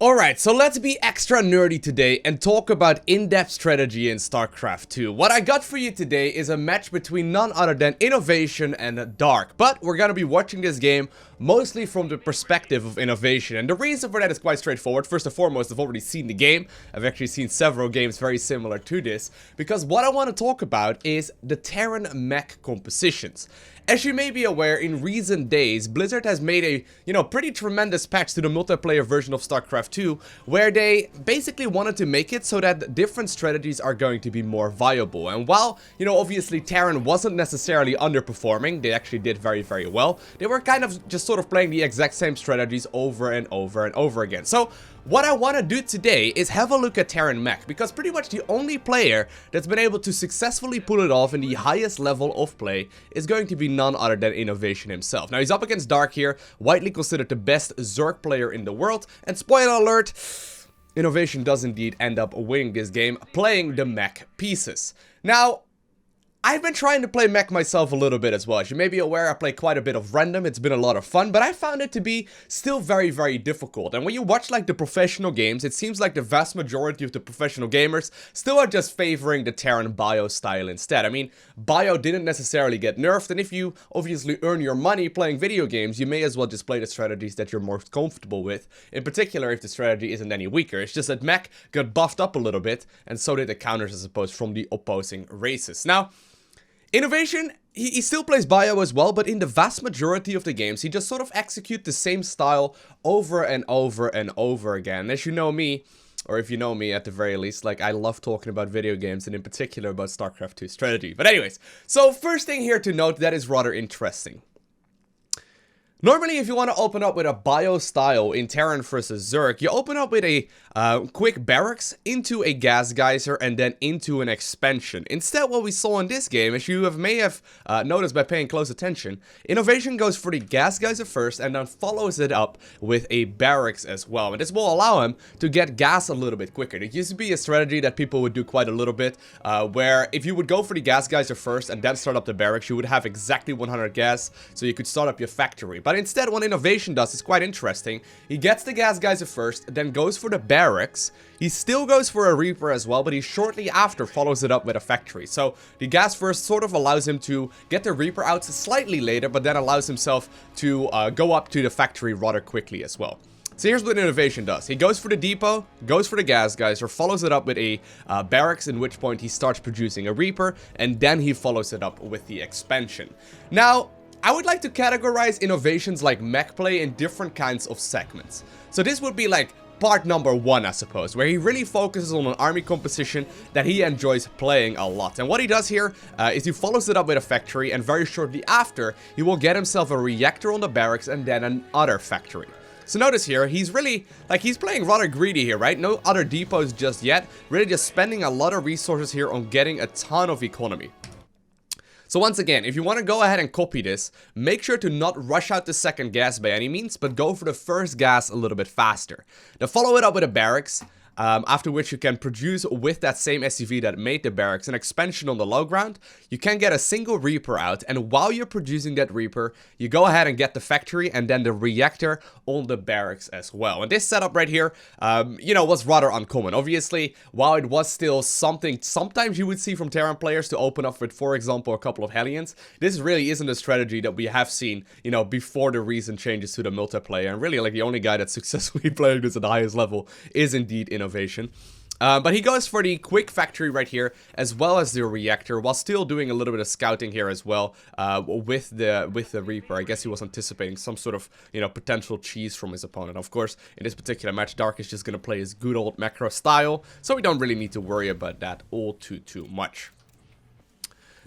Alright, so let's be extra nerdy today and talk about in-depth strategy in StarCraft 2. What I got for you today is a match between none other than INnoVation and Dark, but we're gonna be watching this game mostly from the perspective of INnoVation, and the reason for that is quite straightforward. First and foremost, I've already seen the game. I've actually seen several games very similar to this, because what I want to talk about is the Terran Mech compositions. As you may be aware, in recent days, Blizzard has made a, pretty tremendous patch to the multiplayer version of StarCraft 2, where they basically wanted to make it so that different strategies are going to be more viable. And while, obviously Terran wasn't necessarily underperforming, they actually did very, very well, they were kind of just sort of playing the exact same strategies over and over and over again. So what I want to do today is have a look at Terran Mech, because pretty much the only player that's been able to successfully pull it off in the highest level of play is going to be none other than INnoVation himself. Now, he's up against Dark here, widely considered the best Zerg player in the world, and spoiler alert, INnoVation does indeed end up winning this game, playing the mech pieces. Now, I've been trying to play mech myself a little bit as well. As you may be aware, I play quite a bit of random. It's been a lot of fun, but I found it to be still very, very difficult. And when you watch like the professional games, it seems like the vast majority of the professional gamers still are just favoring the Terran bio style instead. I mean, bio didn't necessarily get nerfed, and if you obviously earn your money playing video games, you may as well just play the strategies that you're most comfortable with, in particular if the strategy isn't any weaker. It's just that mech got buffed up a little bit, and so did the counters, I suppose, from the opposing races. Now, INnoVation, he still plays bio as well, but in the vast majority of the games, he just sort of executes the same style over and over and over again. As you know me, or if you know me at the very least, like, I love talking about video games, and in particular about StarCraft 2 strategy. But anyways, so first thing here to note that is rather interesting. Normally, if you want to open up with a bio style in Terran versus Zerg, you open up with a quick barracks into a gas geyser and then into an expansion. Instead, what we saw in this game, as you may have noticed by paying close attention, INnoVation goes for the gas geyser first and then follows it up with a barracks as well. And this will allow him to get gas a little bit quicker. There used to be a strategy that people would do quite a little bit, where if you would go for the gas geyser first and then start up the barracks, you would have exactly 100 gas, so you could start up your factory. But instead, what INnoVation does is quite interesting. He gets the gas geyser first, then goes for the barracks. He still goes for a Reaper as well, but he shortly after follows it up with a factory. So the gas first sort of allows him to get the Reaper out slightly later, but then allows himself to go up to the factory rather quickly as well. So here's what INnoVation does. He goes for the depot, goes for the gas geyser, follows it up with a barracks, in which point he starts producing a Reaper, and then he follows it up with the expansion. Now, I would like to categorize INnoVation's like mech play in different kinds of segments. So this would be like part number one, I suppose, where he really focuses on an army composition that he enjoys playing a lot. And what he does here is he follows it up with a factory, and very shortly after, he will get himself a reactor on the barracks and then another factory. So notice here, he's really, he's playing rather greedy here, right? No other depots just yet. Really just spending a lot of resources here on getting a ton of economy. So once again, if you want to go ahead and copy this, make sure to not rush out the second gas by any means, but go for the first gas a little bit faster. Then follow it up with a barracks, after which you can produce with that same SCV that made the barracks an expansion on the low ground. You can get a single Reaper out, and while you're producing that Reaper, you go ahead and get the factory and then the reactor on the barracks as well. And this setup right here, was rather uncommon. Obviously, while it was still something sometimes you would see from Terran players to open up with, for example, a couple of Hellions, this really isn't a strategy that we have seen, before the recent changes to the multiplayer. And really, like, the only guy that's successfully playing this at the highest level is indeed INnoVation. But he goes for the quick factory right here, as well as the reactor, while still doing a little bit of scouting here as well, with the Reaper. I guess he was anticipating some sort of, potential cheese from his opponent. Of course, in this particular match, Dark is just going to play his good old macro style, so we don't really need to worry about that all too much.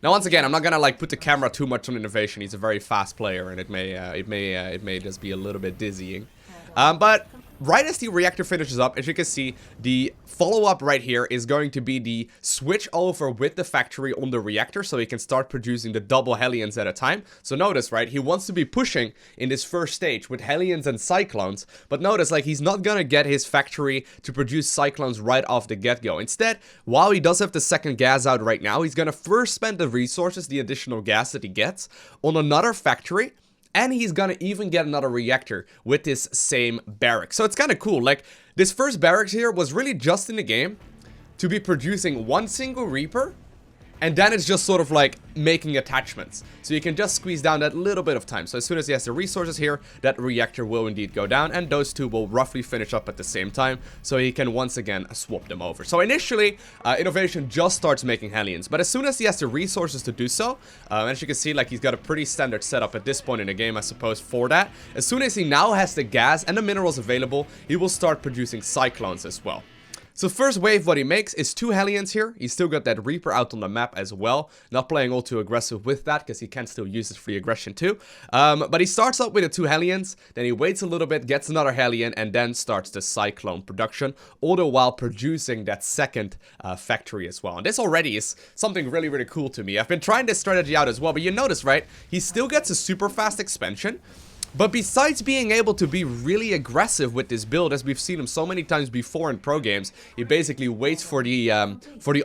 Now, once again, I'm not gonna put the camera too much on INnoVation. He's a very fast player, and it may just be a little bit dizzying. But right as the reactor finishes up, as you can see, the follow-up right here is going to be the switch over with the factory on the reactor, so he can start producing the double Hellions at a time. So notice, right, he wants to be pushing in this first stage with Hellions and Cyclones, but notice, he's not gonna get his factory to produce Cyclones right off the get-go. Instead, while he does have the second gas out right now, he's gonna first spend the resources, the additional gas that he gets, on another factory, and he's gonna even get another reactor with this same barracks. So it's kind of cool. Like, this first barracks here was really just in the game to be producing one single Reaper, and then it's just sort of like making attachments. So you can just squeeze down that little bit of time. So as soon as he has the resources here, that reactor will indeed go down, and those two will roughly finish up at the same time, so he can once again swap them over. So initially, INnoVation just starts making Hellions, but as soon as he has the resources to do so, as you can see, like, he's got a pretty standard setup at this point in the game, I suppose, for that. As soon as he now has the gas and the minerals available, he will start producing Cyclones as well. So first wave, what he makes is 2 Hellions here. He's still got that Reaper out on the map as well. Not playing all too aggressive with that, because he can still use his free aggression too. But he starts up with the 2 Hellions, then he waits a little bit, gets another Hellion, and then starts the Cyclone production, all the while producing that second factory as well. And this already is something really, really cool to me. I've been trying this strategy out as well, but you notice, right? He still gets a super fast expansion. But besides being able to be really aggressive with this build, as we've seen him so many times before in pro games, he basically waits for the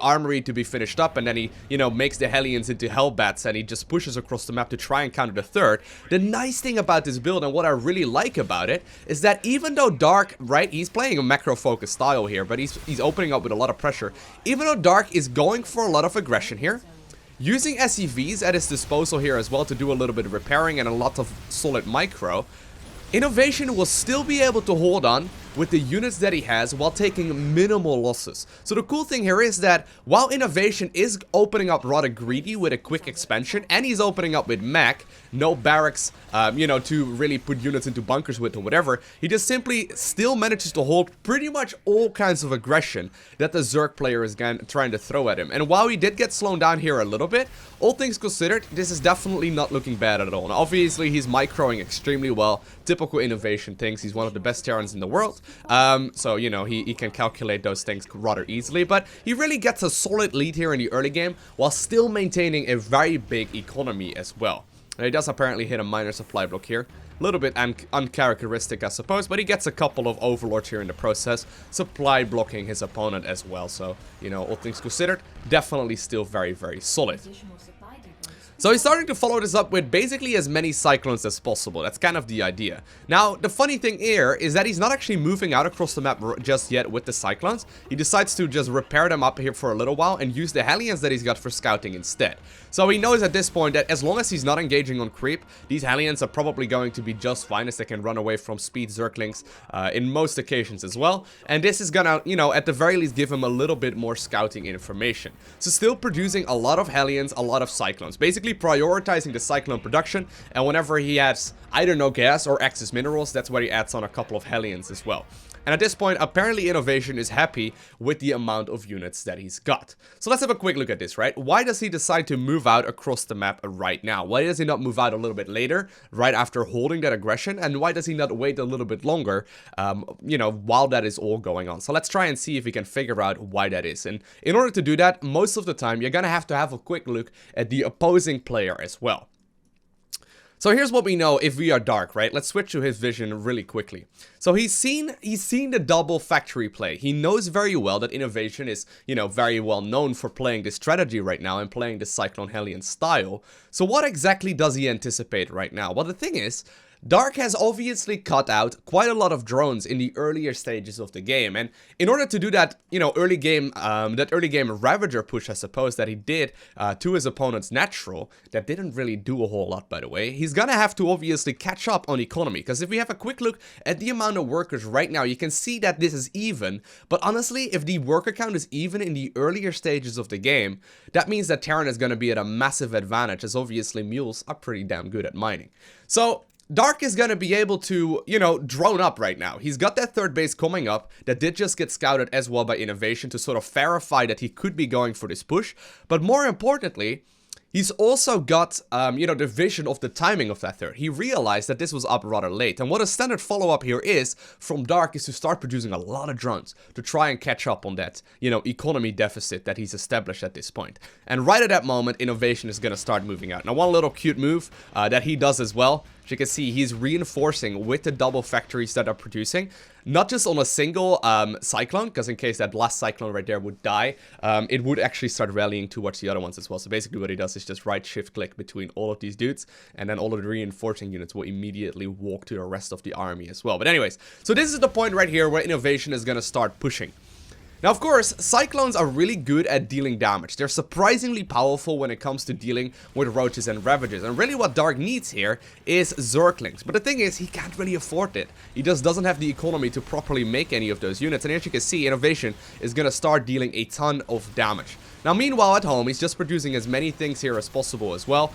armory to be finished up, and then he, you know, makes the Hellions into Hellbats, and he just pushes across the map to try and counter the third. The nice thing about this build, and what I really like about it, is that even though Dark, right, he's playing a macro-focused style here, but he's opening up with a lot of pressure. Even though Dark is going for a lot of aggression here, using SCVs at his disposal here as well to do a little bit of repairing and a lot of solid micro, INnoVation will still be able to hold on with the units that he has while taking minimal losses. So the cool thing here is that while INnoVation is opening up rather greedy with a quick expansion, and he's opening up with mech, no barracks, you know, to really put units into bunkers with or whatever, he just simply still manages to hold pretty much all kinds of aggression that the Zerg player is trying to throw at him. And while he did get slowed down here a little bit, all things considered, this is definitely not looking bad at all. Now, obviously, he's microing extremely well. Typical INnoVation things. He's one of the best Terrans in the world. So, you know, he can calculate those things rather easily, but he really gets a solid lead here in the early game while still maintaining a very big economy as well. Now, he does apparently hit a minor supply block here. A little bit uncharacteristic, I suppose, but he gets a couple of overlords here in the process, supply blocking his opponent as well. So, you know, all things considered, definitely still very, very solid. So he's starting to follow this up with basically as many Cyclones as possible. That's kind of the idea. Now, the funny thing here is that he's not actually moving out across the map just yet with the Cyclones. He decides to just repair them up here for a little while and use the Hellions that he's got for scouting instead. So he knows at this point that as long as he's not engaging on creep, these Hellions are probably going to be just fine, as they can run away from speed Zerglings in most occasions as well. And this is gonna, you know, at the very least give him a little bit more scouting information. So still producing a lot of Hellions, a lot of Cyclones. Basically prioritizing the Cyclone production, and whenever he adds either no gas or excess minerals, that's where he adds on a couple of Hellions as well. And at this point, apparently INnoVation is happy with the amount of units that he's got. So let's have a quick look at this, right? Why does he decide to move out across the map right now? Why does he not move out a little bit later, right after holding that aggression? And why does he not wait a little bit longer, you know, while that is all going on? So let's try and see if we can figure out why that is. And in order to do that, most of the time, you're gonna have to have a quick look at the opposing player as well. So here's what we know if we are Dark, right? Let's switch to his vision really quickly. So he's seen the double factory play. He knows very well that INnoVation is, you know, very well known for playing this strategy right now and playing the Cyclone Hellion style. So what exactly does he anticipate right now? Well, the thing is, Dark has obviously cut out quite a lot of drones in the earlier stages of the game, and in order to do that, you know, early game Ravager push, I suppose, that he did to his opponent's natural, that didn't really do a whole lot, by the way, he's gonna have to obviously catch up on economy, because if we have a quick look at the amount of workers right now, you can see that this is even, but honestly, if the worker count is even in the earlier stages of the game, that means that Terran is gonna be at a massive advantage, as obviously mules are pretty damn good at mining. So Dark is going to be able to, you know, drone up right now. He's got that third base coming up that did just get scouted as well by INnoVation to sort of verify that he could be going for this push. But more importantly, he's also got, you know, the vision of the timing of that third. He realized that this was up rather late. And what a standard follow-up here is from Dark is to start producing a lot of drones to try and catch up on that, you know, economy deficit that he's established at this point. And right at that moment, INnoVation is going to start moving out. Now, one little cute move that he does as well, As you can see, he's reinforcing with the double factories that are producing. Not just on a single Cyclone, because in case that last Cyclone right there would die, it would actually start rallying towards the other ones as well. So basically what he does is just right shift click between all of these dudes, and then all of the reinforcing units will immediately walk to the rest of the army as well. But anyways, so this is the point right here where INnoVation is going to start pushing. Now, of course, Cyclones are really good at dealing damage. They're surprisingly powerful when it comes to dealing with Roaches and Ravagers. And really what Dark needs here is Zerglings. But the thing is, he can't really afford it. He just doesn't have the economy to properly make any of those units. And as you can see, INnoVation is going to start dealing a ton of damage. Now, meanwhile, at home, he's just producing as many things here as possible as well.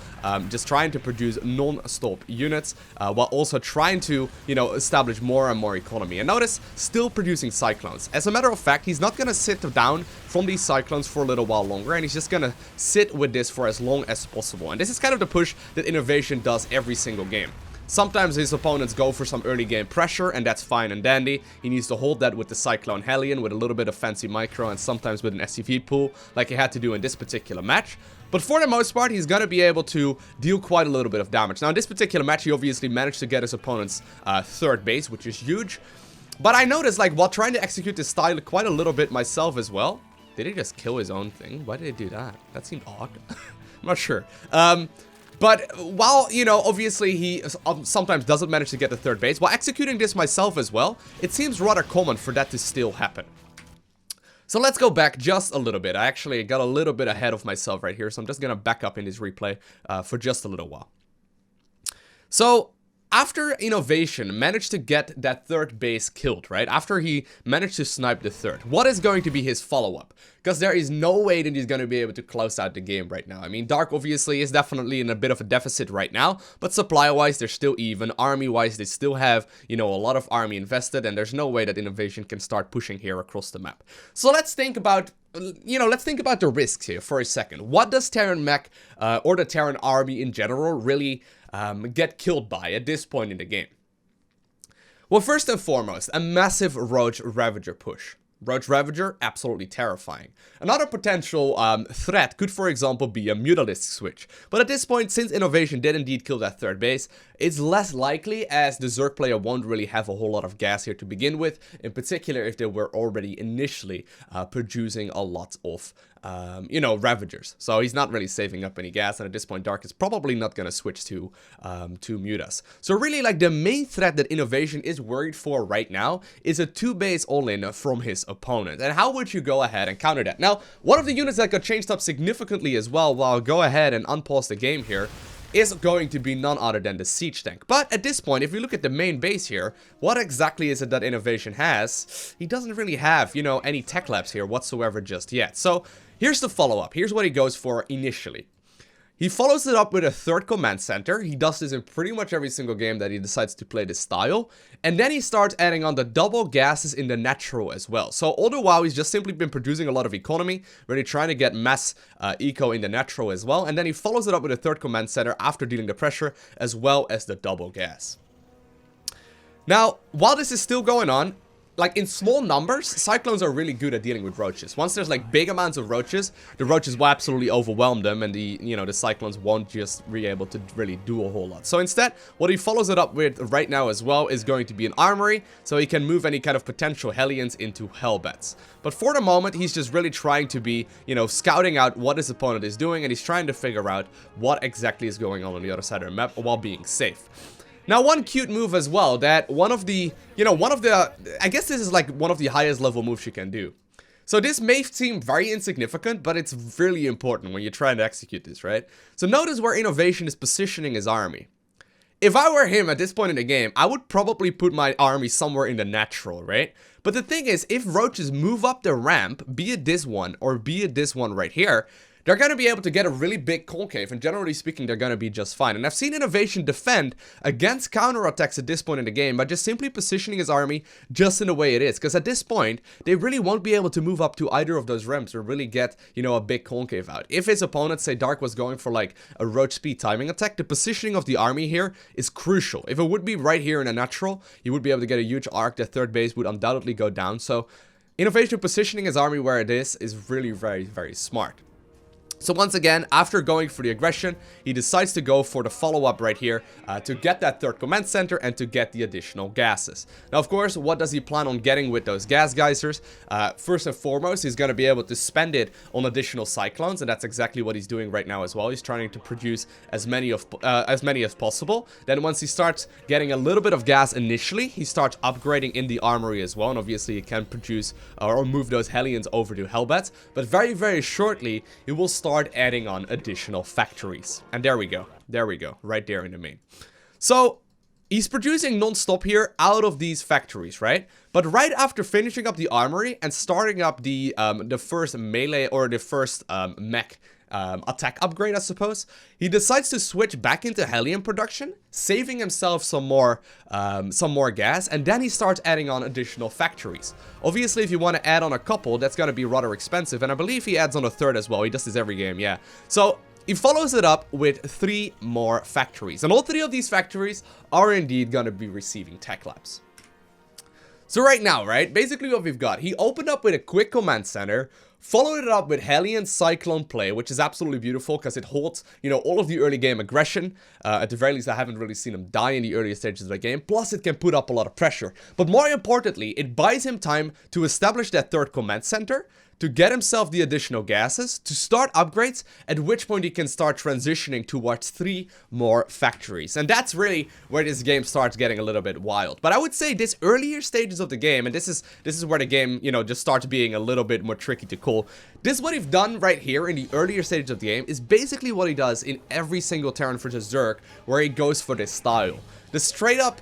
Just trying to produce non-stop units, while also trying to, establish more and more economy. And notice, still producing Cyclones. As a matter of fact, he's not going to sit down from these Cyclones for a little while longer, and he's just going to sit with this for as long as possible. And this is kind of the push that INnoVation does every single game. Sometimes his opponents go for some early game pressure, and that's fine and dandy. He needs to hold that with the Cyclone Hellion, with a little bit of fancy micro, and sometimes with an SCV pool, like he had to do in this particular match. But for the most part, he's going to be able to deal quite a little bit of damage. Now, in this particular match, he obviously managed to get his opponent's third base, which is huge. But I noticed, like, while trying to execute this style quite a little bit myself as well. Did he just kill his own thing? Why did he do that? That seemed odd. I'm not sure. But while, obviously he sometimes doesn't manage to get the third base, while executing this myself as well, it seems rather common for that to still happen. So let's go back just a little bit. I actually got a little bit ahead of myself right here, so I'm just going to back up in this replay for just a little while. So after INnoVation managed to get that third base killed, right? After he managed to snipe the third, what is going to be his follow-up? Because there is no way that he's going to be able to close out the game right now. I mean, Dark obviously is definitely in a bit of a deficit right now, but supply-wise, they're still even. Army-wise, they still have, a lot of army invested, and there's no way that INnoVation can start pushing here across the map. So let's think about the risks here for a second. What does Terran Mech, or the Terran army in general, really get killed by at this point in the game? Well, first and foremost, a massive Roach Ravager push. Roach Ravager, absolutely terrifying. Another potential threat could, for example, be a Mutalisk switch. But at this point, since INnoVation did indeed kill that third base, it's less likely, as the Zerg player won't really have a whole lot of gas here to begin with, in particular if they were already initially producing a lot of Ravagers. So he's not really saving up any gas, and at this point Dark is probably not going to switch to Mutas. So really, like, the main threat that INnoVation is worried for right now is a 2-base all-in from his opponent. And how would you go ahead and counter that? Now, one of the units that got changed up significantly as well, while I'll go ahead and unpause the game here, is going to be none other than the Siege Tank. But at this point, if you look at the main base here, what exactly is it that INnoVation has? He doesn't really have, any tech labs here whatsoever just yet. So here's the follow-up. Here's what he goes for initially. He follows it up with a third command center. He does this in pretty much every single game that he decides to play this style. And then he starts adding on the double gases in the natural as well. So all the while, he's just simply been producing a lot of economy, really trying to get mass eco in the natural as well. And then he follows it up with a third command center after dealing the pressure, as well as the double gas. Now, while this is still going on, like, in small numbers, Cyclones are really good at dealing with Roaches. Once there's, like, big amounts of Roaches, the Roaches will absolutely overwhelm them, and the Cyclones won't just be able to really do a whole lot. So instead, what he follows it up with right now as well is going to be an armory, so he can move any kind of potential Hellions into Hellbats. But for the moment, he's just really trying to be, scouting out what his opponent is doing, and he's trying to figure out what exactly is going on the other side of the map while being safe. Now, one cute move as well, that one of the, I guess this is like one of the highest level moves you can do. So this may seem very insignificant, but it's really important when you're trying to execute this, right? So notice where INnoVation is positioning his army. If I were him at this point in the game, I would probably put my army somewhere in the natural, right? But the thing is, if Roaches move up the ramp, be it this one or be it this one right here, they're going to be able to get a really big concave, and generally speaking, they're going to be just fine. And I've seen INnoVation defend against counterattacks at this point in the game by just simply positioning his army just in the way it is. Because at this point, they really won't be able to move up to either of those ramps or really get, a big concave out. If his opponent, say Dark, was going for like a Roach speed timing attack, the positioning of the army here is crucial. If it would be right here in a natural, he would be able to get a huge arc. The third base would undoubtedly go down. So INnoVation positioning his army where it is really very, very smart. So once again, after going for the aggression, he decides to go for the follow-up right here to get that third command center and to get the additional gases. Now, of course, what does he plan on getting with those gas geysers? First and foremost, he's going to be able to spend it on additional cyclones, and that's exactly what he's doing right now as well. He's trying to produce as many as possible. Then once he starts getting a little bit of gas initially, he starts upgrading in the armory as well, and obviously he can produce or move those Hellions over to Hellbats. But very, very shortly, he will start adding on additional factories. And there we go, right there in the main. So he's producing non-stop here out of these factories, right? But right after finishing up the armory and starting up the first melee or the first mech attack upgrade, I suppose, he decides to switch back into Hellion production, saving himself some more gas, and then he starts adding on additional factories. Obviously, if you want to add on a couple, that's going to be rather expensive, and I believe he adds on a third as well. He does this every game, yeah. So he follows it up with 3 more factories, and all 3 of these factories are indeed going to be receiving tech labs. So right now, right, basically what we've got, he opened up with a quick command center, followed it up with Hellion Cyclone play, which is absolutely beautiful because it holds, you know, all of the early game aggression. At the very least, I haven't really seen him die in the earlier stages of the game. Plus, it can put up a lot of pressure. But more importantly, it buys him time to establish that third command center, to get himself the additional gases, to start upgrades, at which point he can start transitioning towards 3 more factories. And that's really where this game starts getting a little bit wild. But I would say this earlier stages of the game, and this is where the game, you know, just starts being a little bit more tricky to call. This, what he's done right here in the earlier stages of the game, is basically what he does in every single Terran vs Zerg, where he goes for this style. The straight up,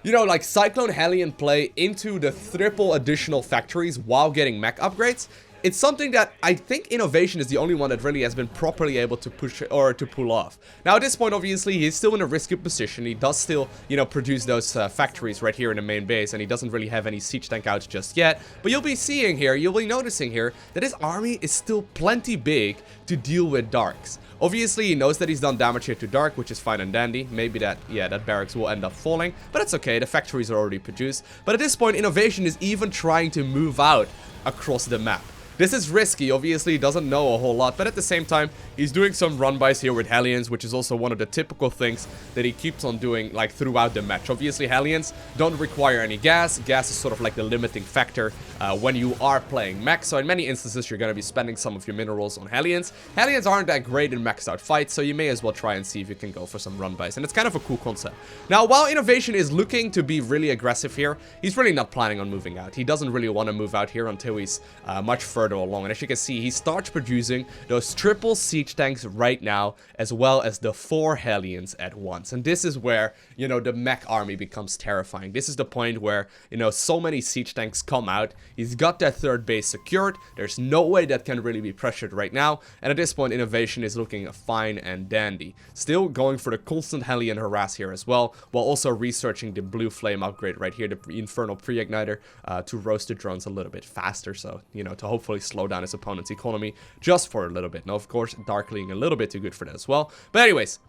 you know, like Cyclone Hellion play into the triple additional factories while getting mech upgrades. It's something that I think INnoVation is the only one that really has been properly able to push or to pull off. Now at this point, obviously, he's still in a risky position. He does still, you know, produce those factories right here in the main base, and he doesn't really have any siege tank outs just yet. But you'll be seeing here, you'll be noticing here, that his army is still plenty big to deal with darks. Obviously, he knows that he's done damage here to Dark, which is fine and dandy. Maybe that, yeah, that barracks will end up falling, but it's okay, the factories are already produced. But at this point, INnoVation is even trying to move out across the map. This is risky, obviously he doesn't know a whole lot, but at the same time, he's doing some run-bys here with Hellions, which is also one of the typical things that he keeps on doing, like, throughout the match. Obviously, Hellions don't require any gas. Gas is sort of like the limiting factor when you are playing mech, so in many instances, you're going to be spending some of your minerals on Hellions. Hellions aren't that great in maxed out fights, so you may as well try and see if you can go for some run-bys, and it's kind of a cool concept. Now, while INnoVation is looking to be really aggressive here, he's really not planning on moving out. He doesn't really want to move out here until he's much further along, and as you can see, he starts producing those triple siege tanks right now, as well as the 4 Hellions at once. And this is where, you know, the mech army becomes terrifying. This is the point where, you know, so many siege tanks come out. He's got that third base secured. There's no way that can really be pressured right now, and at this point, INnoVation is looking fine and dandy. Still going for the constant Hellion harass here as well, while also researching the blue flame upgrade right here, the infernal pre-igniter, to roast the drones a little bit faster, so, you know, to hopefully slow down his opponent's economy just for a little bit. Now, of course, Darkling a little bit too good for that as well. But anyways,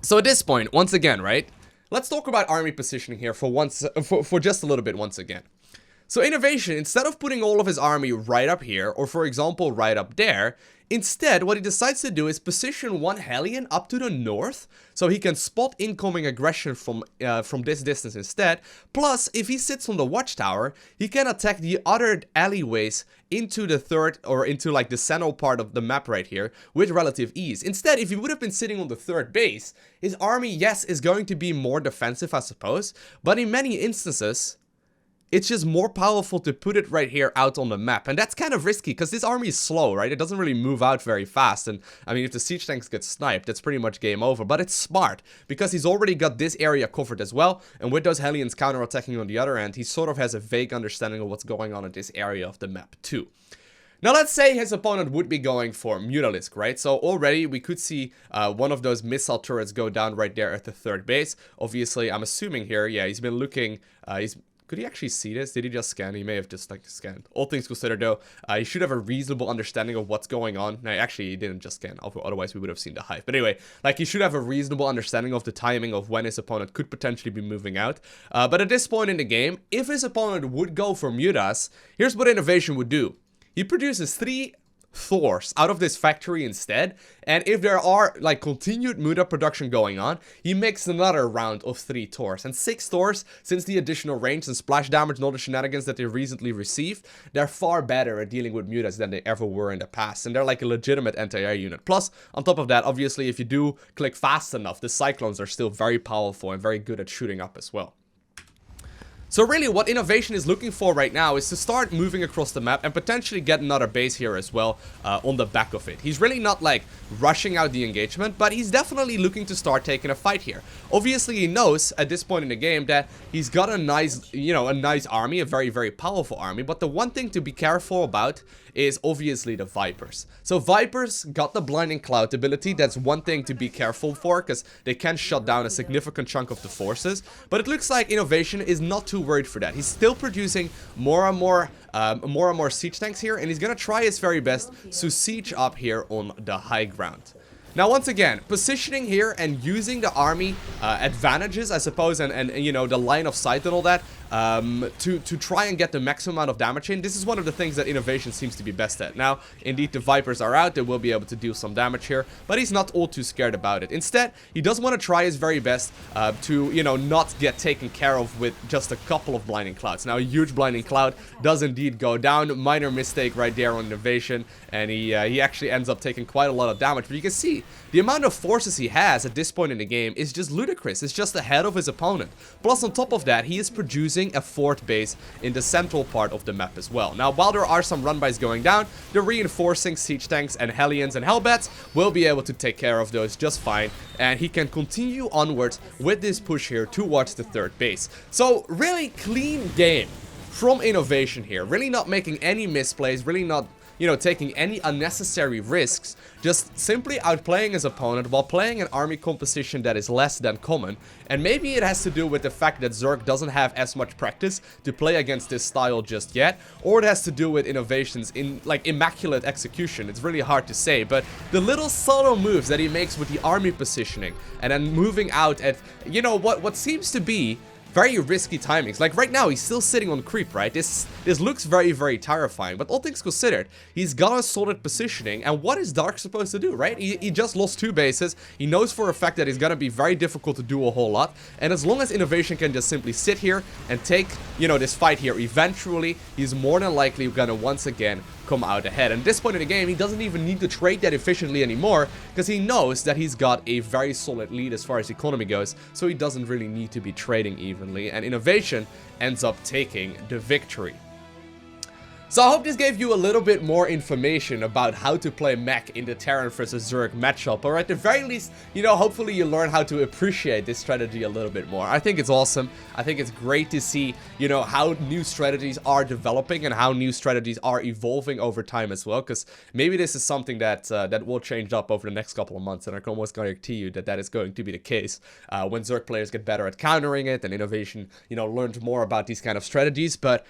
so at this point, once again, right, let's talk about army positioning here for just a little bit once again. So INnoVation, instead of putting all of his army right up here, or for example, right up there, instead, what he decides to do is position one Hellion up to the north, so he can spot incoming aggression from this distance instead. Plus, if he sits on the watchtower, he can attack the other alleyways into the third, or into like the central part of the map right here, with relative ease. Instead, if he would have been sitting on the third base, his army, yes, is going to be more defensive, I suppose, but in many instances, it's just more powerful to put it right here out on the map. And that's kind of risky because this army is slow, right? It doesn't really move out very fast. And I mean, if the siege tanks get sniped, that's pretty much game over. But it's smart because he's already got this area covered as well. And with those Hellions counterattacking on the other end, he sort of has a vague understanding of what's going on in this area of the map too. Now, let's say his opponent would be going for Mutalisk, right? So already we could see one of those missile turrets go down right there at the third base. Obviously, I'm assuming here, yeah, he's been looking, could he actually see this? Did he just scan? He may have just, like, scanned. All things considered, though, he should have a reasonable understanding of what's going on. No, actually, he didn't just scan. Otherwise, we would have seen the hive. But anyway, like, he should have a reasonable understanding of the timing of when his opponent could potentially be moving out. But at this point in the game, if his opponent would go for Mutas, here's what INnoVation would do. He produces 3 Thors out of this factory instead, and if there are like continued Muda production going on, he makes another round of 3 Thors. And 6 Thors, since the additional range and splash damage and all the shenanigans that they recently received, they're far better at dealing with Mutas than they ever were in the past, and they're like a legitimate anti-air unit. Plus, on top of that, obviously, if you do click fast enough, the Cyclones are still very powerful and very good at shooting up as well. So really what INnoVation is looking for right now is to start moving across the map and potentially get another base here as well on the back of it. He's really not like rushing out the engagement, but he's definitely looking to start taking a fight here. Obviously he knows at this point in the game that he's got a nice, a nice army, a very, very powerful army, but the one thing to be careful about is obviously the Vipers. So Vipers got the Blinding Cloud ability. That's one thing to be careful for, because they can shut down a significant chunk of the forces. But it looks like INnoVation is not too worried for that. He's still producing more and more siege tanks here, and he's gonna try his very best to siege up here on the high ground. Now, once again, positioning here and using the army advantages, I suppose, and the line of sight and all that, to try and get the maximum amount of damage in. This is one of the things that INnoVation seems to be best at. Now, indeed, the Vipers are out. They will be able to deal some damage here, but he's not all too scared about it. Instead, he does want to try his very best to, not get taken care of with just a couple of Blinding Clouds. Now, a huge Blinding Cloud does indeed go down. Minor mistake right there on INnoVation, and he actually ends up taking quite a lot of damage. But you can see the amount of forces he has at this point in the game is just ludicrous. It's just ahead of his opponent. Plus, on top of that, he is producing a 4th base in the central part of the map as well. Now, while there are some run-bys going down, the reinforcing Siege Tanks and Hellions and Hellbats will be able to take care of those just fine, and he can continue onwards with this push here towards the 3rd base. So, really clean game from INnoVation here. Really not making any misplays, really not taking any unnecessary risks, just simply outplaying his opponent while playing an army composition that is less than common. And maybe it has to do with the fact that Zerg doesn't have as much practice to play against this style just yet, or it has to do with INnoVation's immaculate execution. It's really hard to say, but the little subtle moves that he makes with the army positioning and then moving out at, what seems to be very risky timings. Like right now, he's still sitting on creep, right? This looks very, very terrifying. But all things considered, he's got a solid positioning. And what is Dark supposed to do, right? He just lost 2 bases. He knows for a fact that it's gonna be very difficult to do a whole lot. And as long as INnoVation can just simply sit here and take, this fight here, eventually, he's more than likely gonna once again come out ahead. And at this point in the game, he doesn't even need to trade that efficiently anymore, because he knows that he's got a very solid lead as far as economy goes, so he doesn't really need to be trading evenly, and INnoVation ends up taking the victory. So I hope this gave you a little bit more information about how to play Mech in the Terran versus Zerg matchup, or at the very least, hopefully you learn how to appreciate this strategy a little bit more. I think it's awesome. I think it's great to see, how new strategies are developing and how new strategies are evolving over time as well, because maybe this is something that that will change up over the next couple of months, and I can almost guarantee you that that is going to be the case when Zerg players get better at countering it and INnoVation, learns more about these kind of strategies. But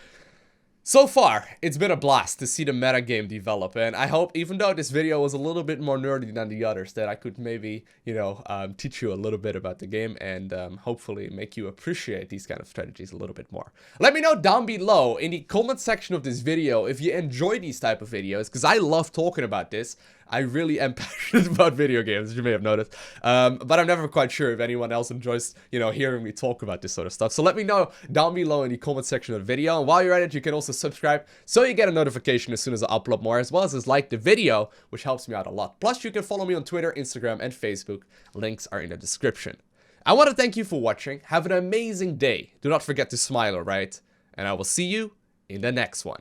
so far, it's been a blast to see the meta game develop, and I hope, even though this video was a little bit more nerdy than the others, that I could maybe, teach you a little bit about the game and hopefully make you appreciate these kind of strategies a little bit more. Let me know down below in the comment section of this video if you enjoy these type of videos, because I love talking about this. I really am passionate about video games, as you may have noticed, but I'm never quite sure if anyone else enjoys, hearing me talk about this sort of stuff. So let me know down below in the comment section of the video, and while you're at it, you can also subscribe so you get a notification as soon as I upload more, as well as like the video, which helps me out a lot. Plus, you can follow me on Twitter, Instagram, and Facebook. Links are in the description. I want to thank you for watching. Have an amazing day. Do not forget to smile, alright? And I will see you in the next one.